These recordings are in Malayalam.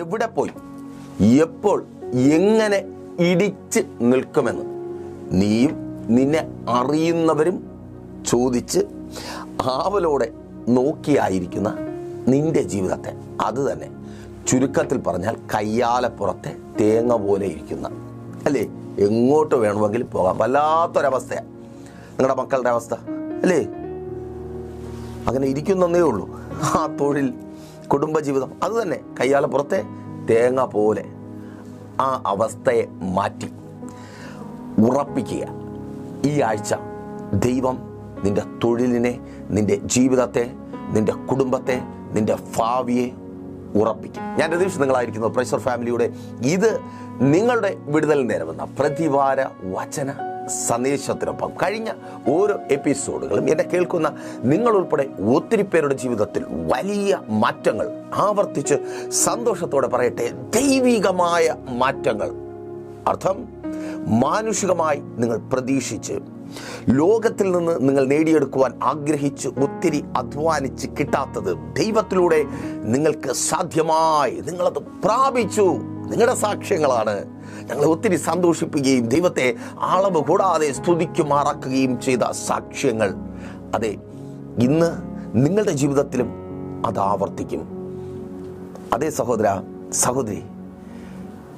എവിടെ പോയി എപ്പോൾ എങ്ങനെ ഇടിച്ച് നിൽക്കുമെന്ന് നീയും നിന്നെ അറിയുന്നവരും ചോദിച്ച് ആവലോടെ നോക്കിയായിരിക്കുന്ന നിന്റെ ജീവിതത്തെ, അത് തന്നെ ചുരുക്കത്തിൽ പറഞ്ഞാൽ കയ്യാലപ്പുറത്തെ തേങ്ങ പോലെ ഇരിക്കുന്ന, അല്ലേ, എങ്ങോട്ട് വേണമെങ്കിലും പോകാം, വല്ലാത്തൊരവസ്ഥയാണ് നിങ്ങളുടെ മക്കളുടെ അവസ്ഥ, അല്ലേ? അങ്ങനെ ഇരിക്കുന്നേ ഉള്ളൂ. ആ തൊഴിൽ, കുടുംബജീവിതം, അത് തന്നെ കയ്യാലപ്പുറത്തെ തേങ്ങ പോലെ. ആ അവസ്ഥയെ മാറ്റി ഉറപ്പിക്കുക. ഈ ആഴ്ച ദൈവം നിന്റെ തൊഴിലിനെ, നിന്റെ ജീവിതത്തെ, നിന്റെ കുടുംബത്തെ, നിന്റെ ഭാവിയെ ഉറപ്പിക്കും. ഞാൻ രതീഷ്, നിങ്ങളായിരിക്കുന്നു പ്രൈസർ ഫാമിലിയുടെ ഇത് നിങ്ങളുടെ വിടുതൽ നേരമെന്ന പ്രതിവാര വചന സന്ദേശത്തിനൊപ്പം കഴിഞ്ഞ ഓരോ എപ്പിസോഡുകളും എന്നെ കേൾക്കുന്ന നിങ്ങളുൾപ്പെടെ ഒത്തിരി പേരുടെ ജീവിതത്തിൽ വലിയ മാറ്റങ്ങൾ ആവർത്തിച്ച് സന്തോഷത്തോടെ പറയട്ടെ, ദൈവികമായ മാറ്റങ്ങൾ. അർത്ഥം മാനുഷികമായി നിങ്ങൾ പ്രതീക്ഷിച്ച് ലോകത്തിൽ നിന്ന് നിങ്ങൾ നേടിയെടുക്കുവാൻ ആഗ്രഹിച്ച് ഒത്തിരി അധ്വാനിച്ച് കിട്ടാത്തത് ദൈവത്തിലൂടെ നിങ്ങൾക്ക് സാധ്യമായി, നിങ്ങളത് പ്രാപിച്ചു. നിങ്ങളുടെ സാക്ഷ്യങ്ങളാണ് ഞങ്ങളെ ഒത്തിരി സന്തോഷിപ്പിക്കുകയും ദൈവത്തെ അളവ് കൂടാതെ സ്തുതിക്കുമാറാക്കുകയും ചെയ്ത സാക്ഷ്യങ്ങൾ. അതെ, ഇന്ന് നിങ്ങളുടെ ജീവിതത്തിലും അത് ആവർത്തിക്കും. അതേ സഹോദര, സഹോദരി,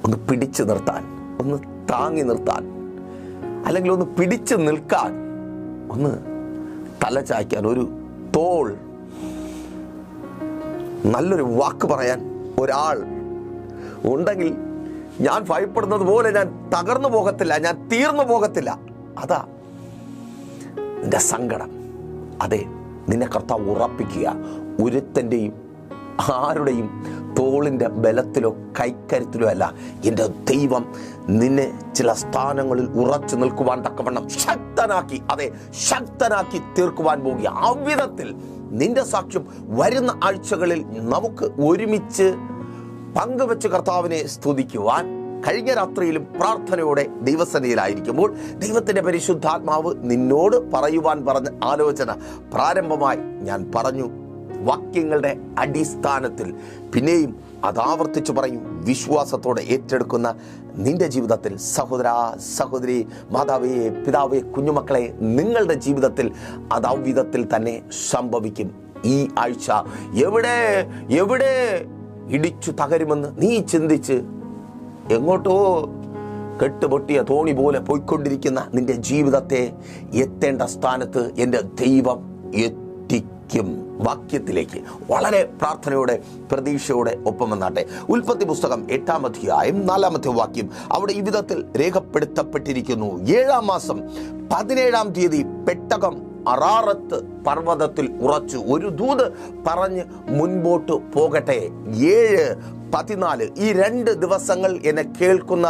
ഒന്ന് പിടിച്ചു നിർത്താൻ, ഒന്ന് താങ്ങി നിർത്താൻ, അല്ലെങ്കിൽ ഒന്ന് പിടിച്ചു നിൽക്കാൻ, ഒന്ന് തലചായ്ക്കാൻ, ഒരു തോൾ, നല്ലൊരു വാക്ക് പറയാൻ ഒരാൾ ഉണ്ടെങ്കിൽ ഞാൻ ഭയപ്പെടുന്നത് പോലെ ഞാൻ തകർന്നു പോകത്തില്ല, ഞാൻ തീർന്നു പോകത്തില്ല. അതാ നിന്റെ സങ്കടം. അതെ, നിന്നെ കർത്താവ് ഉറപ്പിക്കുക. ഒരുത്തൻ്റെയും ആരുടെയും തോളിൻ്റെ ബലത്തിലോ കൈക്കരുത്തിലോ അല്ല, എൻ്റെ ദൈവം നിന്നെ ചില സ്ഥാനങ്ങളിൽ ഉറച്ചു നിൽക്കുവാൻ തക്കവണ്ണം ശക്തനാക്കി, അതെ ശക്തനാക്കി തീർക്കുവാൻ പോകുക. ആ വിധത്തിൽ നിന്റെ സാക്ഷ്യം വരുന്ന ആഴ്ചകളിൽ നമുക്ക് ഒരുമിച്ച് പങ്കുവെച്ച് കർത്താവിനെ സ്തുതിക്കുവാൻ കഴിഞ്ഞ രാത്രിയിലും പ്രാർത്ഥനയോടെ ദൈവസന്നിധിയിലായിരിക്കുമ്പോൾ ദൈവത്തിൻ്റെ പരിശുദ്ധാത്മാവ് നിന്നോട് പറയുവാൻ പറഞ്ഞ ആലോചന പ്രാരംഭമായി ഞാൻ പറഞ്ഞു. വാക്യങ്ങളുടെ അടിസ്ഥാനത്തിൽ പിന്നെയും അതാവർത്തിച്ച് പറയും. വിശ്വാസത്തോടെ ഏറ്റെടുക്കുന്ന നിന്റെ ജീവിതത്തിൽ സഹോദര, സഹോദരി, മാതാവേ, പിതാവേ, കുഞ്ഞുമക്കളെ, നിങ്ങളുടെ ജീവിതത്തിൽ അത് വിധത്തിൽ തന്നെ സംഭവിക്കും. ഈ ആഴ്ച എവിടെ എവിടെ ഇടിച്ചു തകരുമെന്ന് നീ ചിന്തിച്ച് എങ്ങോട്ടോ കെട്ടുപൊട്ടിയ തോണി പോലെ പോയിക്കൊണ്ടിരിക്കുന്ന നിന്റെ ജീവിതത്തെ എത്തേണ്ട സ്ഥാനത്ത് എൻ്റെ ദൈവം എത്തിക്കും. വാക്യത്തിലേക്ക് വളരെ പ്രാർത്ഥനയോടെ പ്രതീക്ഷയോടെ ഒപ്പം വന്നാട്ടെ. ഉൽപ്പത്തി പുസ്തകം 8-ാം അധ്യായം 4-ാമത്തെ വാക്യം അവിടെ ഈ വിധത്തിൽ രേഖപ്പെടുത്തപ്പെട്ടിരിക്കുന്നു. 7-ാം മാസം 17-ാം തീയതി പെട്ടകം അറാറത്ത് പർവ്വതത്തിൽ ഉറച്ചു. ഒരു ദൂത് പറഞ്ഞ് മുൻപോട്ട് പോകട്ടെ. 7-14 ഈ 2 ദിവസങ്ങൾ എന്നെ കേൾക്കുന്ന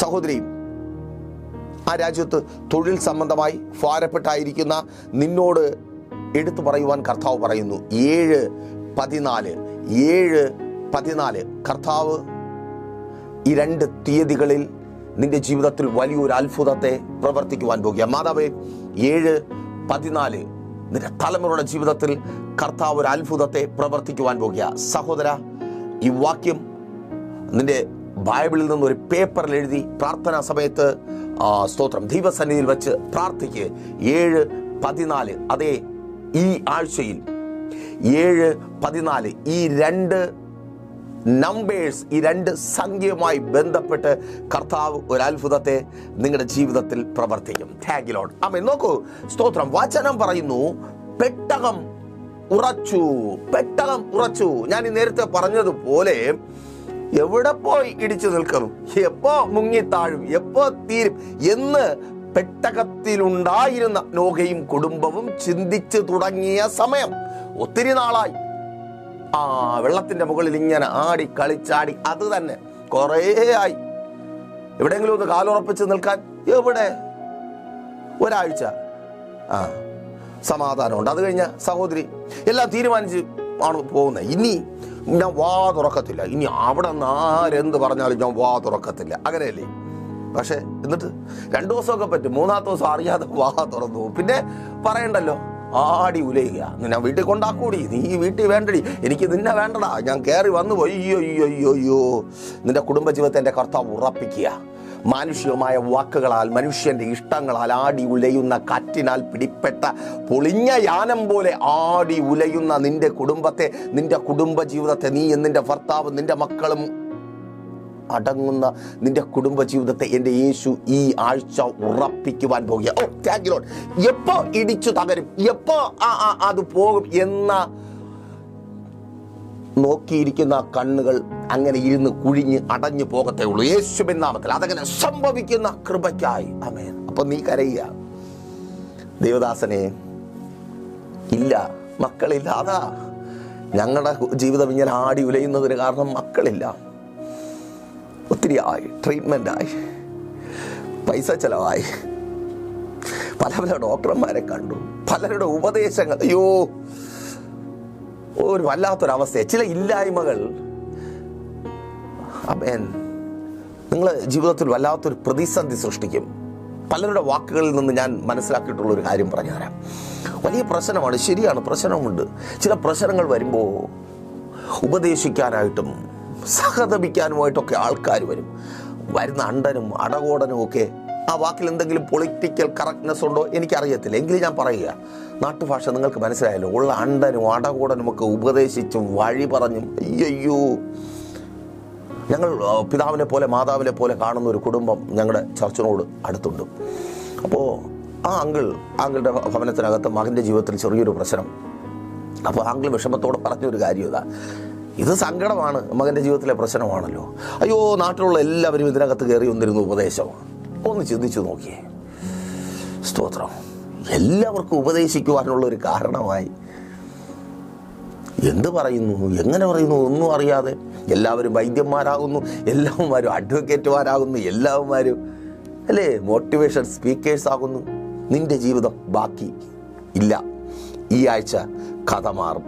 സഹോദരി, ആ രാജ്യത്ത് തൊഴിൽ സംബന്ധമായി ഭാരപ്പെട്ടായിരിക്കുന്ന നിന്നോട് എടുത്തു പറയുവാൻ കർത്താവ് പറയുന്നു. 7-14 കർത്താവ് ഈ 2 തീയതികളിൽ നിന്റെ ജീവിതത്തിൽ വലിയൊരു അത്ഭുതത്തെ പ്രവർത്തിക്കുവാൻ പോകുക. മാതാവേ, 7-14 നിന്റെ തലമുറയുടെ ജീവിതത്തിൽ കർത്താവ് ഒരു അത്ഭുതത്തെ പ്രവർത്തിക്കുവാൻ പോകുക. സഹോദര, ഈ വാക്യം നിന്റെ ബൈബിളിൽ നിന്നൊരു പേപ്പറിൽ എഴുതി പ്രാർത്ഥനാ സമയത്ത് സ്തോത്രം ദൈവസന്നിധിയിൽ വെച്ച് പ്രാർത്ഥിക്കുക. 7-14 അതേ ഈ ആഴ്ചയിൽ 7-14 ഈ 2 നമ്പേഴ്സ്, ഈ 2 സംഖ്യയുമായി ബന്ധപ്പെട്ട് കർത്താവ് ഒരു അത്ഭുതത്തെ നിങ്ങളുടെ ജീവിതത്തിൽ പ്രവർത്തിക്കും. Thank you Lord. ആമേൻ. നോക്കൂ, സ്തോത്രം. വചനം പറയുന്നു പെട്ടകം ഉറച്ചു, പെട്ടകം ഉറച്ചു. ഞാൻ ഈ നേരത്തെ പറഞ്ഞതുപോലെ എവിടെ പോയി ഇടിച്ചു നിൽക്കണം, എപ്പോ മുങ്ങിത്താഴും, എപ്പോ തീരും എന്ന് പെട്ടകത്തിലുണ്ടായിരുന്ന നോഹയും കുടുംബവും ചിന്തിച്ചു തുടങ്ങിയ സമയം ഒത്തിരി നാളായി. വെള്ളത്തിന്റെ മുകളിൽ ഇങ്ങനെ ആടി കളിച്ചാടി, അത് തന്നെ കുറേ ആയി. എവിടെയെങ്കിലും ഒന്ന് കാലുറപ്പിച്ച് നിൽക്കാൻ എവിടെ? ഒരാഴ്ച സമാധാനമുണ്ട്. അത് കഴിഞ്ഞ സഹോദരി എല്ലാം തീരുമാനിച്ച് ആണ് പോകുന്നത്. ഇനി ഞാൻ വാ തുറക്കത്തില്ല, ഇനി അവിടെ നിന്ന് ആരെന്ത് പറഞ്ഞാലും ഞാൻ വാ തുറക്കത്തില്ല, അങ്ങനെയല്ലേ? പക്ഷെ എന്നിട്ട് 2 ദിവസമൊക്കെ പറ്റും, 3-ാമത്തെ ദിവസം അറിയാതെ വാ തുറന്നു. പിന്നെ പറയണ്ടല്ലോ, ആടി ഉലയുക. നിന്നെ വീട്ടിൽ കൊണ്ടാക്കൂടി, നീ വീട്ടിൽ വേണ്ടടി, എനിക്ക് നിന്നെ വേണ്ടടാ, ഞാൻ കയറി വന്നു പോയി, അയ്യോ. നിന്റെ കുടുംബജീവിതത്തെ എൻ്റെ കർത്താവ് ഉറപ്പിക്കുക. മാനുഷികമായ വാക്കുകളാൽ, മനുഷ്യൻ്റെ ഇഷ്ടങ്ങളാൽ ആടി ഉലയുന്ന കാറ്റിനാൽ പിടിപ്പെട്ട പൊളിഞ്ഞ യാനം പോലെ ആടി ഉലയുന്ന നിന്റെ കുടുംബത്തെ, നിന്റെ കുടുംബജീവിതത്തെ, നീ നിന്റെ ഭർത്താവ്, നിന്റെ മക്കളും അടങ്ങുന്ന നിന്റെ കുടുംബജീവിതത്തെ എൻ്റെ യേശു ഈ ആഴ്ച ഉറപ്പിക്കുവാൻ പോകുക. ഓ താങ്ക് യു ലോർഡ്. എപ്പോ ഇടിച്ചു തകരും, എപ്പോ അത് പോകും എന്ന നോക്കിയിരിക്കുന്ന കണ്ണുകൾ അങ്ങനെ ഇരുന്ന് കുഴിഞ്ഞ് അടഞ്ഞു പോകത്തേ ഉള്ളൂ യേശുവിൻ നാമത്തിൽ. അതങ്ങനെ സംഭവിക്കുന്ന കൃപയ്ക്കായി ആമേൻ. അപ്പൊ നീ കരയുക, ദേവദാസനെ ഇല്ല, മക്കളില്ല. അതാ ഞങ്ങളുടെ ജീവിതം ഇങ്ങനെ ആടി ഉലയുന്നതിന് കാരണം മക്കളില്ല. ഒത്തിരി ആയി, ട്രീറ്റ്മെൻ്റായി, പൈസ ചെലവായി, പല ഡോക്ടർമാരെ കണ്ടു, പലരുടെ ഉപദേശങ്ങൾ, അയ്യോ ഒരു വല്ലാത്തൊരവസ്ഥ, ചില ഇല്ലായ്മകൾ ആമേൻ നിങ്ങളെ ജീവിതത്തിൽ വല്ലാത്തൊരു പ്രതിസന്ധി സൃഷ്ടിക്കും. പലരുടെ വാക്കുകളിൽ നിന്ന് ഞാൻ മനസ്സിലാക്കിയിട്ടുള്ളൊരു കാര്യം പറഞ്ഞുതരാം. വലിയ പ്രശ്നമാണ്, ശരിയാണ്, പ്രശ്നമുണ്ട്. ചില പ്രശ്നങ്ങൾ വരുമ്പോൾ ഉപദേശിക്കാനായിട്ടും സഹതപിക്കാനുമായിട്ടൊക്കെ ആൾക്കാർ വരും. വരുന്ന അണ്ടനും അടകോടനും ഒക്കെ ആ വാക്കിൽ എന്തെങ്കിലും പൊളിറ്റിക്കൽ കറക്റ്റ്നെസ് ഉണ്ടോ എനിക്കറിയത്തില്ല, എങ്കിലും ഞാൻ പറയുക, നാട്ടുഭാഷ നിങ്ങൾക്ക് മനസ്സിലായല്ലോ. ഉള്ള അണ്ടനും അടകോടനും ഒക്കെ ഉപദേശിച്ചും വഴി പറഞ്ഞും അയ്യോ. ഞങ്ങൾ പിതാവിനെ പോലെ മാതാവിനെ പോലെ കാണുന്ന ഒരു കുടുംബം ഞങ്ങളുടെ ചർച്ചിനോട് അടുത്തുണ്ട്. അപ്പോൾ ആ ആങ്കിളുടെ ഭവനത്തിനകത്ത് മകൻ്റെ ജീവിതത്തിൽ ചെറിയൊരു പ്രശ്നം. അപ്പോൾ ആങ്കിൾ വിഷമത്തോടെ പറഞ്ഞൊരു കാര്യം ഇതാ, ഇത് സങ്കടമാണ്, മകൻ്റെ ജീവിതത്തിലെ പ്രശ്നമാണല്ലോ. അയ്യോ, നാട്ടിലുള്ള എല്ലാവരും ഇതിനകത്ത് കയറി വന്നിരുന്ന ഉപദേശമാണ്. ഒന്ന് ചിന്തിച്ചു നോക്കിയേ. സ്തോത്രം. എല്ലാവർക്കും ഉപദേശിക്കുവാനുള്ള ഒരു കാരണമായി എന്ത് പറയുന്നു, എങ്ങനെ പറയുന്നു ഒന്നും അറിയാതെ എല്ലാവരും വൈദ്യന്മാരാകുന്നു, എല്ലാവരും അഡ്വക്കേറ്റുമാരാകുന്നു, എല്ലാവരും അല്ലേ മോട്ടിവേഷൻ സ്പീക്കേഴ്സ് ആകുന്നു. നിന്റെ ജീവിതം ബാക്കി ഇല്ല. ഈ ആഴ്ച കഥ മാറും.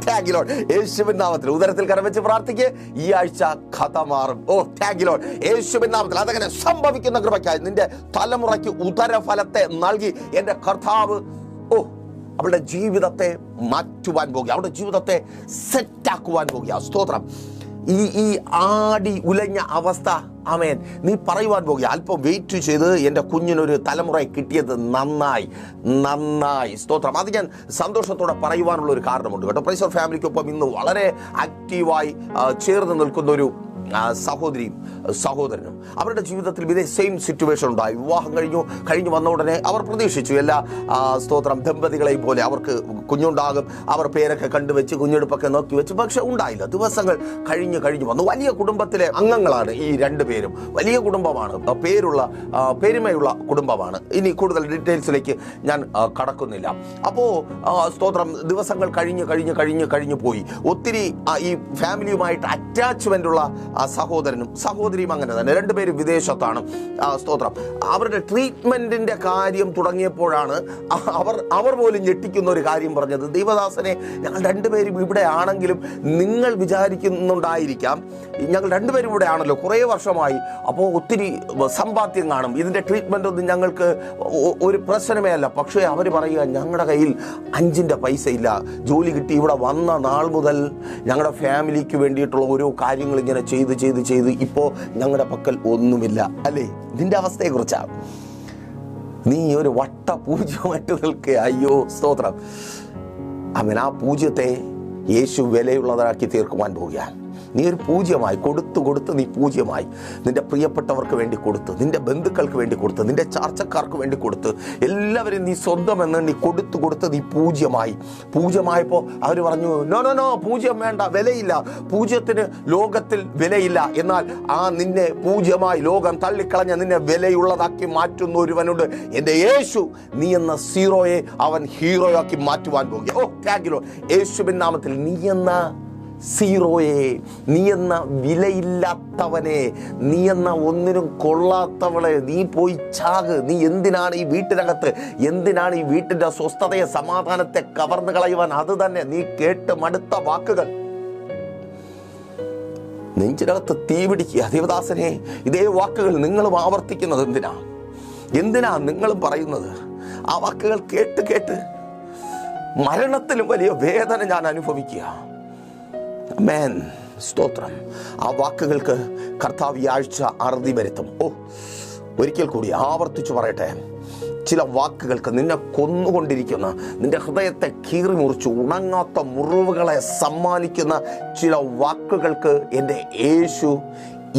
Thank you Lord. യേശുവിൻ നാമത്തിൽ ഉദരത്തിൽ കരം വെച്ച് പ്രാർത്ഥിക്കുക. ഈ ആഴ്ച കഥ മാറും. ഓ താങ്ക് യു ലോർഡ്. യേശുവിൻ നാമത്തിൽ അതങ്ങനെ സംഭവിക്കുന്ന കൃപയ്ക്കായി നിന്റെ തലമുറയ്ക്ക് ഉദരഫലത്തെ നൽകി എൻ്റെ കർത്താവ് അവളുടെ ജീവിതത്തെ മാറ്റുവാൻ പോകുക, അവളുടെ ജീവിതത്തെ സെറ്റാക്കുവാൻ പോകുക. സ്തോത്രം. ഈ ആടി ഉലഞ്ഞ അവസ്ഥ ആമേൻ നീ പറയുവാൻ പോകുക. അല്പം വെയിറ്റ് ചെയ്ത് എൻ്റെ കുഞ്ഞിനൊരു തലമുറയെ കിട്ടിയത് നന്നായി. സ്തോത്രം. അത് ഞാൻ സന്തോഷത്തോടെ പറയുവാനുള്ള ഒരു കാരണമുണ്ട് കേട്ടോ. പ്രൈസ് ഓഫ് ഫാമിലിക്കൊപ്പം ഇന്ന് വളരെ ആക്റ്റീവായി ചേർന്ന് നിൽക്കുന്ന ഒരു സഹോദരിയും സഹോദരനും അവരുടെ ജീവിതത്തിൽ ഇതേ സെയിം സിറ്റുവേഷൻ ഉണ്ടായി. വിവാഹം കഴിഞ്ഞു വന്ന ഉടനെ അവർ പ്രതീക്ഷിച്ചു എല്ലാ സ്തോത്രം ദമ്പതികളെയും പോലെ അവർക്ക് കുഞ്ഞുണ്ടാകും, അവർ പേരൊക്കെ കണ്ടുവെച്ച് കുഞ്ഞെടുപ്പൊക്കെ നോക്കി വെച്ച്, പക്ഷെ ഉണ്ടായില്ല. ദിവസങ്ങൾ കഴിഞ്ഞു വന്നു. വലിയ കുടുംബത്തിലെ അംഗങ്ങളാണ് ഈ രണ്ടുപേരും. വലിയ കുടുംബമാണ്, പെരുമയുള്ള കുടുംബമാണ്. ഇനി കൂടുതൽ ഡീറ്റെയിൽസിലേക്ക് ഞാൻ കടക്കുന്നില്ല. അപ്പോൾ സ്തോത്രം ദിവസങ്ങൾ കഴിഞ്ഞു പോയി. ഒത്തിരി ഈ ഫാമിലിയുമായിട്ട് അറ്റാച്ച്മെൻ്റ് ഉള്ള സഹോദരനും സഹോദരിയും അങ്ങനെ തന്നെ, രണ്ടുപേരും വിദേശത്താണ്. സ്തോത്രം. അവരുടെ ട്രീറ്റ്മെന്റിന്റെ കാര്യം തുടങ്ങിയപ്പോഴാണ് അവർ പോലും ഞെട്ടിക്കുന്ന ഒരു കാര്യം പറഞ്ഞത്. ദൈവദാസനെ, ഞങ്ങൾ രണ്ടുപേരും ഇവിടെ ആണെങ്കിലും നിങ്ങൾ വിചാരിക്കുന്നുണ്ടായിരിക്കാം ഞങ്ങൾ രണ്ടുപേരും ഇവിടെ ആണല്ലോ കുറേ വർഷമായി, അപ്പോൾ ഒത്തിരി സമ്പാദ്യം കാണും, ഇതിന്റെ ട്രീറ്റ്മെന്റ് ഒന്നും ഞങ്ങൾക്ക് ഒരു പ്രശ്നമേ അല്ല. പക്ഷേ അവർ പറയുക, ഞങ്ങളുടെ കയ്യിൽ 5 പൈസ ഇല്ല, ജോലി കിട്ടി ഇവിടെ വന്ന നാൾ മുതൽ ഞങ്ങളുടെ ഫാമിലിക്ക് വേണ്ടിയിട്ടുള്ള ഓരോ കാര്യങ്ങൾ ഇങ്ങനെ ചെയ്ത് ഇപ്പോൾ ഞങ്ങളുടെ പക്കൽ ഒന്നുമില്ല. അല്ലേ, നിന്റെ അവസ്ഥയെക്കുറിച്ചാണ്. നീ ഒരു വട്ട പൂജ്യമായിട്ട് നിൽക്കുക. അയ്യോ സ്തോത്രം. അവൻ ആ പൂജ്യത്തെ യേശു വിലയുള്ളതാക്കി തീർക്കുവാൻ പോവുകയാണ്. നീ ഒരു പൂജ്യമായി കൊടുത്ത് നീ പൂജ്യമായി. നിന്റെ പ്രിയപ്പെട്ടവർക്ക് വേണ്ടി കൊടുത്ത്, നിന്റെ ബന്ധുക്കൾക്ക് വേണ്ടി കൊടുത്ത്, നിന്റെ ചാർച്ചക്കാർക്ക് വേണ്ടി കൊടുത്ത്, എല്ലാവരും നീ സ്വന്തമെന്ന് നീ കൊടുത്ത് നീ പൂജ്യമായപ്പോൾ അവർ പറഞ്ഞു, നോ പൂജ്യം വേണ്ട, വിലയില്ല, പൂജ്യത്തിന് ലോകത്തിൽ വിലയില്ല. എന്നാൽ ആ നിന്നെ പൂജ്യമായി ലോകം തള്ളിക്കളഞ്ഞ നിന്നെ വിലയുള്ളതാക്കി മാറ്റുന്ന ഒരുവനുണ്ട്, എൻ്റെ യേശു. നീ എന്ന സീറോയെ അവൻ ഹീറോയാക്കി മാറ്റുവാൻ പോകുക. ഓ താങ്ക് യു ലോർഡ്. യേശുവിൻ നാമത്തിൽ നീ എന്ന സീറോയെ, നീ എന്ന വിലയില്ലാത്തവനെ, നീ എന്ന ഒന്നിനും കൊള്ളാത്തവളെ, നീ പോയി ചാക്. നീ എന്തിനാണ് ഈ വീട്ടിനകത്ത്, എന്തിനാണ് ഈ വീട്ടിൻ്റെ സ്വസ്ഥതയെ സമാധാനത്തെ കവർന്നു കളയുവാൻ? അത് തന്നെ നീ കേട്ട് മടുത്ത വാക്കുകൾ നെഞ്ചിനകത്ത് തീ പിടിക്കുക. ദേവദാസനെ, ഇതേ വാക്കുകൾ നിങ്ങളും ആവർത്തിക്കുന്നത് എന്തിനാ നിങ്ങളും പറയുന്നത്? ആ വാക്കുകൾ കേട്ട് മരണത്തിലും വലിയ വേദന ഞാൻ അനുഭവിക്കുക. ആമേൻ. സ്തോത്രം. ആ വാക്കുകൾക്ക് കർത്താവ് ഈ ആഴ്ച അറുതി വരുത്തും. ഒരിക്കൽ കൂടി ആവർത്തിച്ചു പറയട്ടെ, ചില വാക്കുകൾക്ക്, നിന്നെ കൊന്നുകൊണ്ടിരിക്കുന്ന, നിന്റെ ഹൃദയത്തെ കീറി മുറിച്ച് ഉണങ്ങാത്ത മുറിവുകളെ സമ്മാനിക്കുന്ന ചില വാക്കുകൾക്ക് എൻ്റെ യേശു